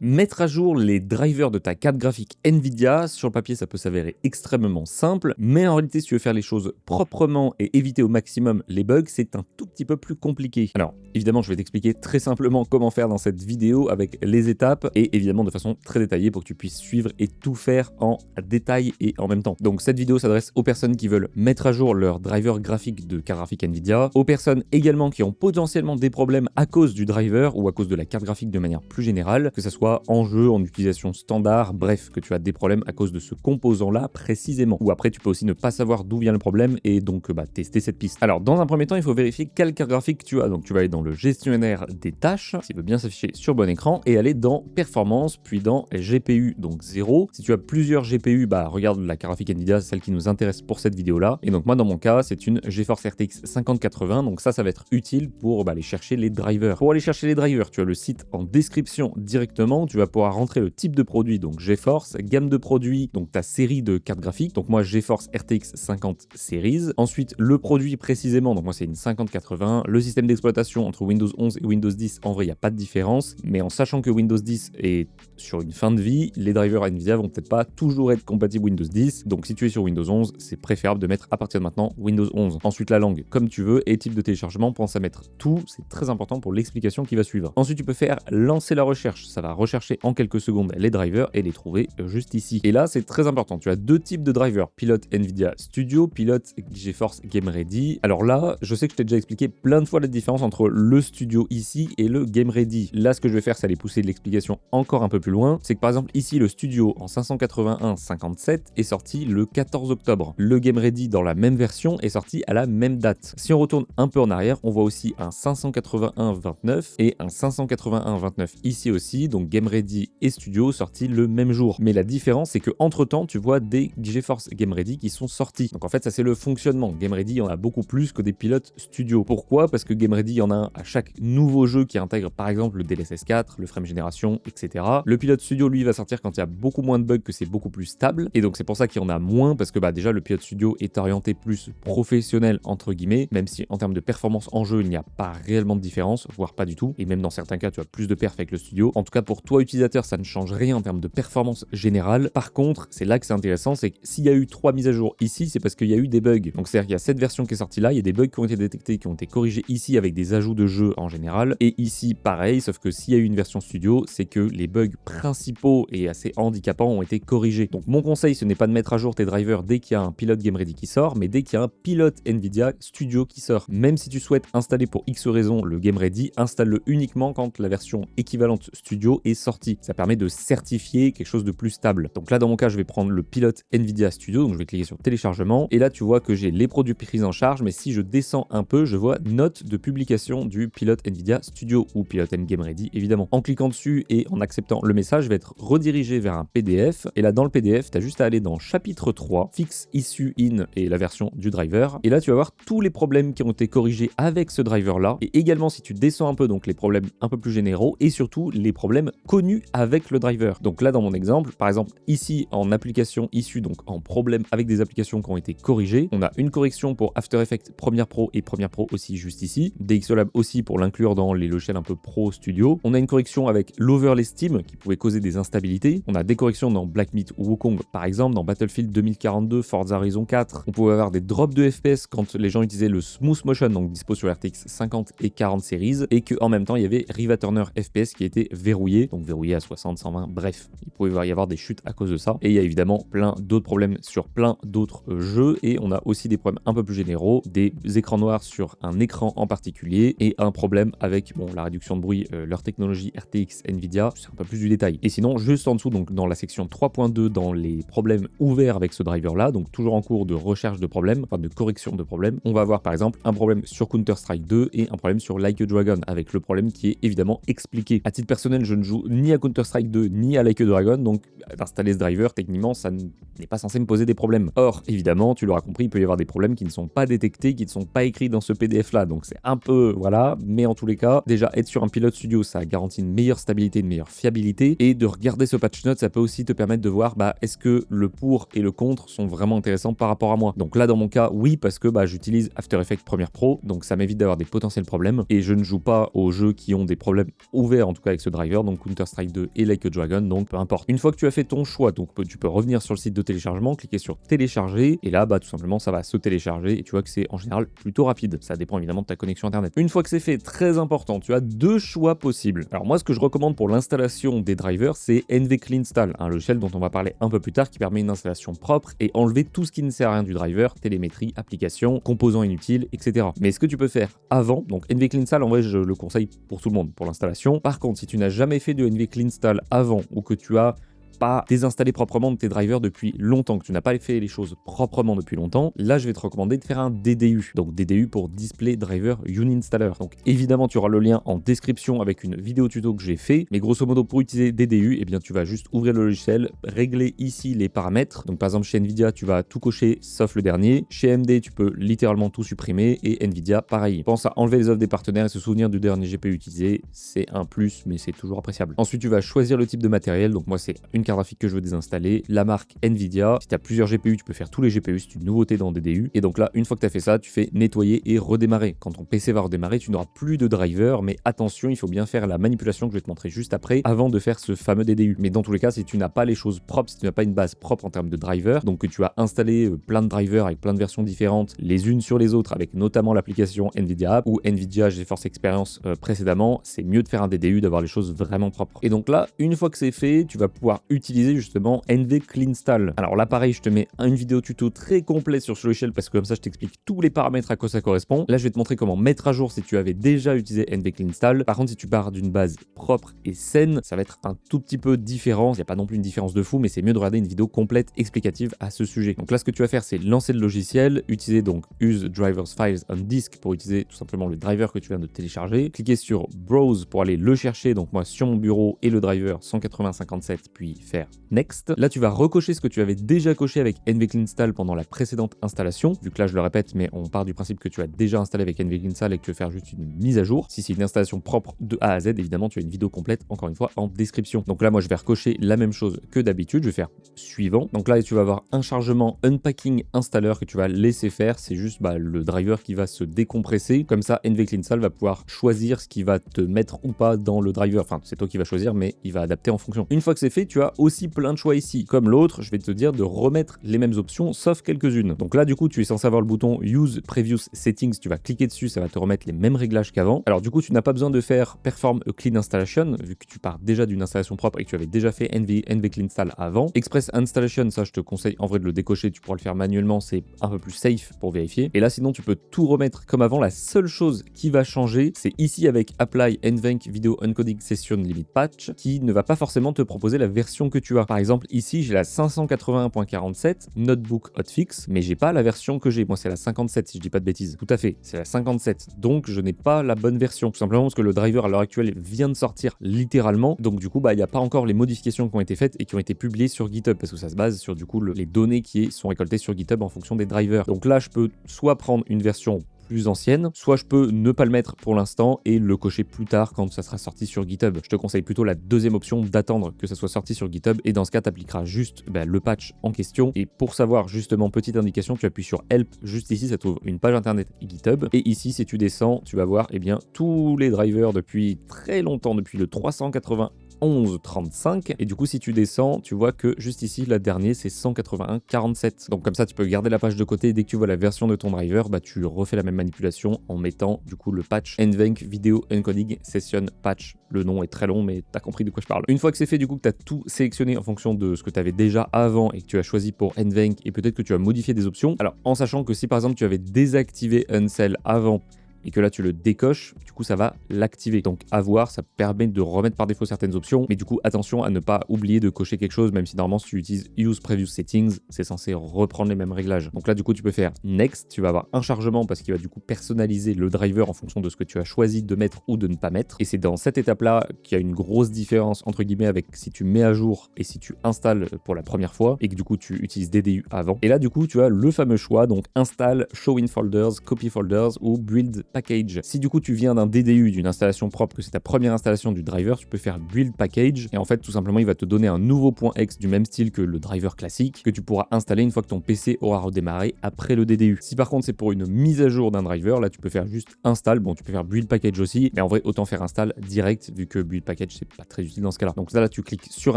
Mettre à jour les drivers de ta carte graphique Nvidia, sur le papier ça peut s'avérer extrêmement simple, mais en réalité si tu veux faire les choses proprement et éviter au maximum les bugs, c'est un tout petit peu plus compliqué. Alors évidemment je vais t'expliquer très simplement comment faire dans cette vidéo avec les étapes et évidemment de façon très détaillée pour que tu puisses suivre et tout faire en détail et en même temps. Donc cette vidéo s'adresse aux personnes qui veulent mettre à jour leur driver graphique de carte graphique Nvidia, aux personnes également qui ont potentiellement des problèmes à cause du driver ou à cause de la carte graphique de manière plus générale, que ça soit en jeu, en utilisation standard, bref, que tu as des problèmes à cause de ce composant-là précisément. Ou après, tu peux aussi ne pas savoir d'où vient le problème et donc tester cette piste. Alors, dans un premier temps, il faut vérifier quelle carte graphique tu as. Donc, tu vas aller dans le gestionnaire des tâches, s'il veut bien s'afficher sur bon écran, et aller dans Performance, puis dans GPU, donc 0. Si tu as plusieurs GPU, regarde la carte graphique Nvidia, celle qui nous intéresse pour cette vidéo-là. Et donc, moi, dans mon cas, c'est une GeForce RTX 5080, donc ça va être utile pour aller chercher les drivers. Pour aller chercher les drivers, tu as le site en description directement. Tu vas pouvoir rentrer le type de produit, donc GeForce, gamme de produits, donc ta série de cartes graphiques, donc moi GeForce RTX 50 Series. Ensuite, le produit précisément, donc moi c'est une 5080. Le système d'exploitation entre Windows 11 et Windows 10, en vrai, il n'y a pas de différence, mais en sachant que Windows 10 est sur une fin de vie, les drivers Nvidia vont peut-être pas toujours être compatibles Windows 10, donc si tu es sur Windows 11, c'est préférable de mettre à partir de maintenant Windows 11. Ensuite, la langue, comme tu veux, et type de téléchargement, pense à mettre tout, c'est très important pour l'explication qui va suivre. Ensuite, tu peux faire lancer la recherche, ça va rechercher en quelques secondes les drivers et les trouver juste ici. Et là, c'est très important. Tu as deux types de drivers, pilote Nvidia Studio, pilote GeForce Game Ready. Alors là, je sais que je t'ai déjà expliqué plein de fois la différence entre le Studio ici et le Game Ready. Là, ce que je vais faire, c'est aller pousser l'explication encore un peu plus loin. C'est que par exemple, ici, le Studio en 581-57 est sorti le 14 octobre. Le Game Ready dans la même version est sorti à la même date. Si on retourne un peu en arrière, on voit aussi un 581-29 et un 581-29 ici aussi. Donc Game Ready et Studio sortis le même jour. Mais la différence, c'est que entre temps, tu vois des GeForce Game Ready qui sont sortis. Donc en fait, ça c'est le fonctionnement. Game Ready, il y en a beaucoup plus que des pilotes Studio. Pourquoi? Parce que Game Ready, il y en a un à chaque nouveau jeu qui intègre par exemple le DLSS 4, le Frame Generation, etc. Le pilote Studio, lui, va sortir quand il y a beaucoup moins de bugs, que c'est beaucoup plus stable. Et donc c'est pour ça qu'il y en a moins, parce que déjà le pilote Studio est orienté plus professionnel entre guillemets, même si en termes de performance en jeu, il n'y a pas réellement de différence, voire pas du tout. Et même dans certains cas, tu as plus de perf avec le Studio. En tout cas, pour toi utilisateur, ça ne change rien en termes de performance générale. Par contre, c'est là que c'est intéressant, c'est que s'il y a eu 3 mises à jour ici, c'est parce qu'il y a eu des bugs. Donc c'est-à-dire qu'il y a cette version qui est sortie là, il y a des bugs qui ont été détectés, qui ont été corrigés ici avec des ajouts de jeu en général. Et ici, pareil, sauf que s'il y a eu une version studio, c'est que les bugs principaux et assez handicapants ont été corrigés. Donc mon conseil, ce n'est pas de mettre à jour tes drivers dès qu'il y a un pilote Game Ready qui sort, mais dès qu'il y a un pilote Nvidia Studio qui sort. Même si tu souhaites installer pour X raison le Game Ready, installe-le uniquement quand la version équivalente Studio est sortie. Ça permet de certifier quelque chose de plus stable. Donc là, dans mon cas, je vais prendre le pilote Nvidia Studio, donc je vais cliquer sur téléchargement, et là, tu vois que j'ai les produits pris en charge, mais si je descends un peu, je vois note de publication du pilote Nvidia Studio, ou pilote Game Ready, évidemment. En cliquant dessus et en acceptant le message, je vais être redirigé vers un PDF, et là, dans le PDF, tu as juste à aller dans chapitre 3, Fix Issue In, et la version du driver, et là, tu vas voir tous les problèmes qui ont été corrigés avec ce driver-là, et également, si tu descends un peu, donc les problèmes un peu plus généraux, et surtout, les problèmes connus avec le driver. Donc là, dans mon exemple, par exemple, ici, en application issue, donc en problème avec des applications qui ont été corrigées, on a une correction pour After Effects Premiere Pro et Premiere Pro aussi juste ici, DxOLab aussi pour l'inclure dans les logiciels un peu Pro Studio. On a une correction avec l'Overlay Steam qui pouvait causer des instabilités. On a des corrections dans Black Myth ou Wukong par exemple, dans Battlefield 2042, Forza Horizon 4. On pouvait avoir des drops de FPS quand les gens utilisaient le Smooth Motion, donc dispo sur RTX 50 et 40 series, et qu'en même temps il y avait Rivaturner FPS qui était verrouillé, donc verrouillé à 60, 120, bref, il pouvait y avoir des chutes à cause de ça. Et il y a évidemment plein d'autres problèmes sur plein d'autres jeux, et on a aussi des problèmes un peu plus généraux, des écrans noirs sur un écran en particulier, et un problème avec la réduction de bruit, leur technologie RTX Nvidia, c'est un peu plus du détail. Et sinon, juste en dessous, donc dans la section 3.2, dans les problèmes ouverts avec ce driver là, donc toujours en cours de recherche de problèmes, enfin de correction de problèmes, on va avoir par exemple un problème sur Counter-Strike 2 et un problème sur Like a Dragon, avec le problème qui est évidemment expliqué. À titre personnel, je ne joue ni à Counter-Strike 2 ni à Like a Dragon, donc d'installer ce driver, techniquement, ça n'est pas censé me poser des problèmes. Or, évidemment, tu l'auras compris, il peut y avoir des problèmes qui ne sont pas détectés, qui ne sont pas écrits dans ce PDF là, donc c'est un peu, voilà, mais en tous les cas, déjà être sur un pilote studio, ça garantit une meilleure stabilité, une meilleure fiabilité, et de regarder ce patch note, ça peut aussi te permettre de voir, est-ce que le pour et le contre sont vraiment intéressants par rapport à moi. Donc là, dans mon cas, oui, parce que j'utilise After Effects Premiere Pro, donc ça m'évite d'avoir des potentiels problèmes, et je ne joue pas aux jeux qui ont des problèmes ouverts, en tout cas avec ce driver, donc Counter-Strike 2 et Like a Dragon, donc peu importe. Une fois que tu as fait ton choix, donc tu peux revenir sur le site de téléchargement, cliquer sur télécharger, et là, bah tout simplement, ça va se télécharger, et tu vois que c'est en général plutôt rapide. Ça dépend évidemment de ta connexion internet. Une fois que c'est fait, très important, tu as deux choix possibles. Alors moi, ce que je recommande pour l'installation des drivers, c'est NVCleanStall, un logiciel dont on va parler un peu plus tard, qui permet une installation propre et enlever tout ce qui ne sert à rien du driver, télémétrie, application, composants inutiles, etc. Mais ce que tu peux faire avant, donc NVCleanStall, en vrai, je le conseille pour tout le monde pour l'installation. Par contre, si tu n'as jamais fait de NVCleanStall avant ou que tu as pas désinstaller proprement de tes drivers depuis longtemps, que tu n'as pas fait les choses proprement depuis longtemps, là je vais te recommander de faire un DDU. Donc DDU pour Display Driver Uninstaller. Donc évidemment tu auras le lien en description avec une vidéo tuto que j'ai fait, mais grosso modo pour utiliser DDU, eh bien tu vas juste ouvrir le logiciel, régler ici les paramètres. Donc par exemple chez Nvidia tu vas tout cocher sauf le dernier. Chez AMD tu peux littéralement tout supprimer et Nvidia pareil. Pense à enlever les offres des partenaires et se souvenir du dernier GPU utilisé, c'est un plus mais c'est toujours appréciable. Ensuite tu vas choisir le type de matériel, donc moi c'est une carte graphique que je veux désinstaller, la marque Nvidia. Si tu as plusieurs GPU, tu peux faire tous les GPU, c'est une nouveauté dans DDU. Et donc là, une fois que tu as fait ça, tu fais nettoyer et redémarrer. Quand ton PC va redémarrer, tu n'auras plus de driver, mais attention, il faut bien faire la manipulation que je vais te montrer juste après, avant de faire ce fameux DDU. Mais dans tous les cas, si tu n'as pas les choses propres, si tu n'as pas une base propre en termes de driver, donc que tu as installé plein de drivers avec plein de versions différentes, les unes sur les autres, avec notamment l'application Nvidia App ou Nvidia GeForce Experience précédemment, c'est mieux de faire un DDU, d'avoir les choses vraiment propres. Et donc là, une fois que c'est fait, tu vas pouvoir utiliser justement NVCleanStall. Alors là pareil, je te mets une vidéo tuto très complète sur ce logiciel parce que comme ça je t'explique tous les paramètres à quoi ça correspond. Là je vais te montrer comment mettre à jour si tu avais déjà utilisé NVCleanStall. Par contre si tu pars d'une base propre et saine, ça va être un tout petit peu différent. Il n'y a pas non plus une différence de fou, mais c'est mieux de regarder une vidéo complète explicative à ce sujet. Donc là ce que tu vas faire c'est lancer le logiciel, utiliser donc Use Drivers Files on Disk pour utiliser tout simplement le driver que tu viens de télécharger. Cliquer sur Browse pour aller le chercher, donc moi sur mon bureau et le driver 18057 puis faire Next. Là, tu vas recocher ce que tu avais déjà coché avec NVCleanStall pendant la précédente installation. Vu que là, je le répète, mais on part du principe que tu as déjà installé avec NVCleanStall et que tu veux faire juste une mise à jour. Si c'est une installation propre de A à Z, évidemment, tu as une vidéo complète, encore une fois, en description. Donc là, moi, je vais recocher la même chose que d'habitude. Je vais faire suivant. Donc là, tu vas avoir un chargement Unpacking Installer que tu vas laisser faire. C'est juste le driver qui va se décompresser. Comme ça, NVCleanStall va pouvoir choisir ce qui va te mettre ou pas dans le driver. Enfin, c'est toi qui vas choisir, mais il va adapter en fonction. Une fois que c'est fait, tu as aussi plein de choix ici. Comme l'autre, je vais te dire de remettre les mêmes options, sauf quelques-unes. Donc là, du coup, tu es censé avoir le bouton Use Previous Settings. Tu vas cliquer dessus, ça va te remettre les mêmes réglages qu'avant. Alors du coup, tu n'as pas besoin de faire Perform a Clean Installation, vu que tu pars déjà d'une installation propre et que tu avais déjà fait NVCleanStall avant. Express Installation, ça, je te conseille en vrai de le décocher. Tu pourras le faire manuellement, c'est un peu plus safe pour vérifier. Et là, sinon, tu peux tout remettre comme avant. La seule chose qui va changer, c'est ici avec Apply NVENC Video Encoding Session Limit Patch, qui ne va pas forcément te proposer la version que tu as. Par exemple, ici, j'ai la 581.47 Notebook Hotfix, mais j'ai pas la version que j'ai. Moi, c'est la 57 si je dis pas de bêtises. Tout à fait, c'est la 57. Donc, je n'ai pas la bonne version. Tout simplement parce que le driver à l'heure actuelle vient de sortir littéralement. Donc, du coup, il n'y a pas encore les modifications qui ont été faites et qui ont été publiées sur GitHub parce que ça se base sur du coup les données qui sont récoltées sur GitHub en fonction des drivers. Donc là, je peux soit prendre une version plus ancienne, soit je peux ne pas le mettre pour l'instant et le cocher plus tard quand ça sera sorti sur GitHub. Je te conseille plutôt la deuxième option d'attendre que ça soit sorti sur GitHub et dans ce cas tu appliqueras juste le patch en question et pour savoir justement, petite indication, tu appuies sur Help, juste ici ça t'ouvre une page internet GitHub et ici si tu descends tu vas voir tous les drivers depuis très longtemps, depuis le 391.35 et du coup si tu descends tu vois que juste ici la dernière c'est 181.47. Donc comme ça tu peux garder la page de côté et dès que tu vois la version de ton driver tu refais la même manipulation en mettant du coup le patch NVENC Video Encoding Session Patch. Le nom est très long mais t'as compris de quoi je parle. Une fois que c'est fait, du coup que tu as tout sélectionné en fonction de ce que tu avais déjà avant et que tu as choisi pour NVENC et peut-être que tu as modifié des options. Alors en sachant que si par exemple tu avais désactivé Uncell avant et que là tu le décoches, du coup ça va l'activer. Donc à voir, ça permet de remettre par défaut certaines options, mais du coup attention à ne pas oublier de cocher quelque chose, même si normalement si tu utilises Use Previous Settings, c'est censé reprendre les mêmes réglages. Donc là du coup tu peux faire Next, tu vas avoir un chargement parce qu'il va du coup personnaliser le driver en fonction de ce que tu as choisi de mettre ou de ne pas mettre. Et c'est dans cette étape-là qu'il y a une grosse différence entre guillemets avec si tu mets à jour et si tu installes pour la première fois et que du coup tu utilises DDU avant. Et là du coup tu as le fameux choix, donc Install, Show in Folders, Copy Folders ou Build package. Si du coup tu viens d'un DDU, d'une installation propre, que c'est ta première installation du driver, tu peux faire build package et en fait tout simplement il va te donner un nouveau .exe du même style que le driver classique que tu pourras installer une fois que ton PC aura redémarré après le DDU. Si par contre c'est pour une mise à jour d'un driver, là tu peux faire juste install, bon tu peux faire build package aussi, mais en vrai autant faire install direct vu que build package c'est pas très utile dans ce cas-là. Donc là tu cliques sur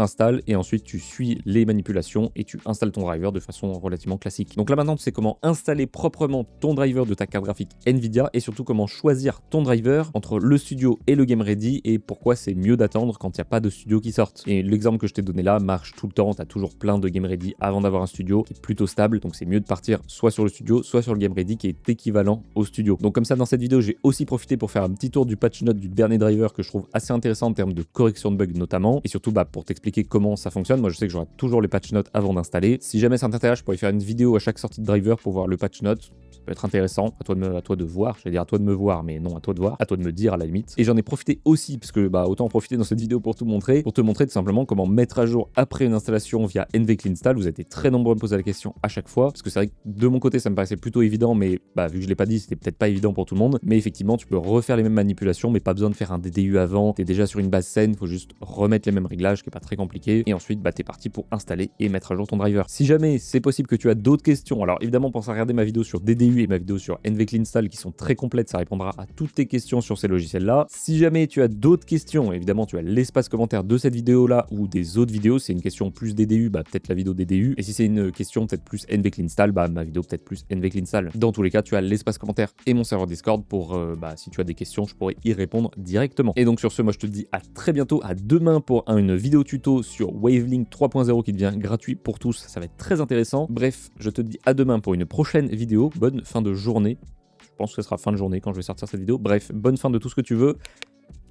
install et ensuite tu suis les manipulations et tu installes ton driver de façon relativement classique. Donc là maintenant tu sais comment installer proprement ton driver de ta carte graphique Nvidia et surtout comment choisir ton driver entre le studio et le game ready et pourquoi c'est mieux d'attendre quand il n'y a pas de studio qui sortent. Et l'exemple que je t'ai donné là marche tout le temps, tu as toujours plein de game ready avant d'avoir un studio qui est plutôt stable, donc c'est mieux de partir soit sur le studio, soit sur le game ready qui est équivalent au studio. Donc comme ça dans cette vidéo j'ai aussi profité pour faire un petit tour du patch note du dernier driver que je trouve assez intéressant en termes de correction de bugs notamment, et surtout pour t'expliquer comment ça fonctionne. Moi je sais que j'aurai toujours les patch notes avant d'installer. Si jamais ça t'intéresse, je pourrais faire une vidéo à chaque sortie de driver pour voir le patch note. Ça peut être intéressant, à toi de voir, j'allais dire à toi de me voir, mais non, à toi de voir, à toi de me dire à la limite. Et j'en ai profité aussi, parce que autant en profiter dans cette vidéo pour te montrer tout simplement comment mettre à jour après une installation via NVCleanStall. Vous avez été très nombreux à me poser la question à chaque fois, parce que c'est vrai que de mon côté ça me paraissait plutôt évident, mais vu que je l'ai pas dit, c'était peut-être pas évident pour tout le monde. Mais effectivement, tu peux refaire les mêmes manipulations, mais pas besoin de faire un DDU avant, t'es déjà sur une base saine, faut juste remettre les mêmes réglages, qui est pas très compliqué, et ensuite t'es parti pour installer et mettre à jour ton driver. Si jamais c'est possible que tu as d'autres questions, alors évidemment pense à regarder ma vidéo sur DDU et ma vidéo sur NVCleanStall qui sont très complètes, ça répondra à toutes tes questions sur ces logiciels-là. Si jamais tu as d'autres questions, évidemment tu as l'espace commentaire de cette vidéo-là ou des autres vidéos. C'est une question plus DDU, peut-être la vidéo DDU. Et si c'est une question peut-être plus NVCleanStall, ma vidéo peut-être plus NVCleanStall. Dans tous les cas, tu as l'espace commentaire et mon serveur Discord pour, si tu as des questions, je pourrais y répondre directement. Et donc sur ce, moi je te dis à très bientôt, à demain pour une vidéo tuto sur Wavelink 3.0 qui devient gratuit pour tous. Ça va être très intéressant. Bref, je te dis à demain pour une prochaine vidéo. Bonne fin de journée. Je pense que ce sera fin de journée quand je vais sortir cette vidéo. Bref, bonne fin de tout ce que tu veux.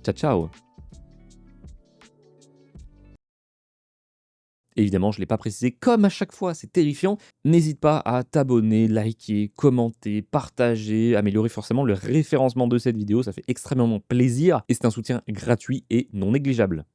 Ciao, ciao. Évidemment, je ne l'ai pas précisé comme à chaque fois, c'est terrifiant. N'hésite pas à t'abonner, liker, commenter, partager, améliorer forcément le référencement de cette vidéo. Ça fait extrêmement plaisir et c'est un soutien gratuit et non négligeable.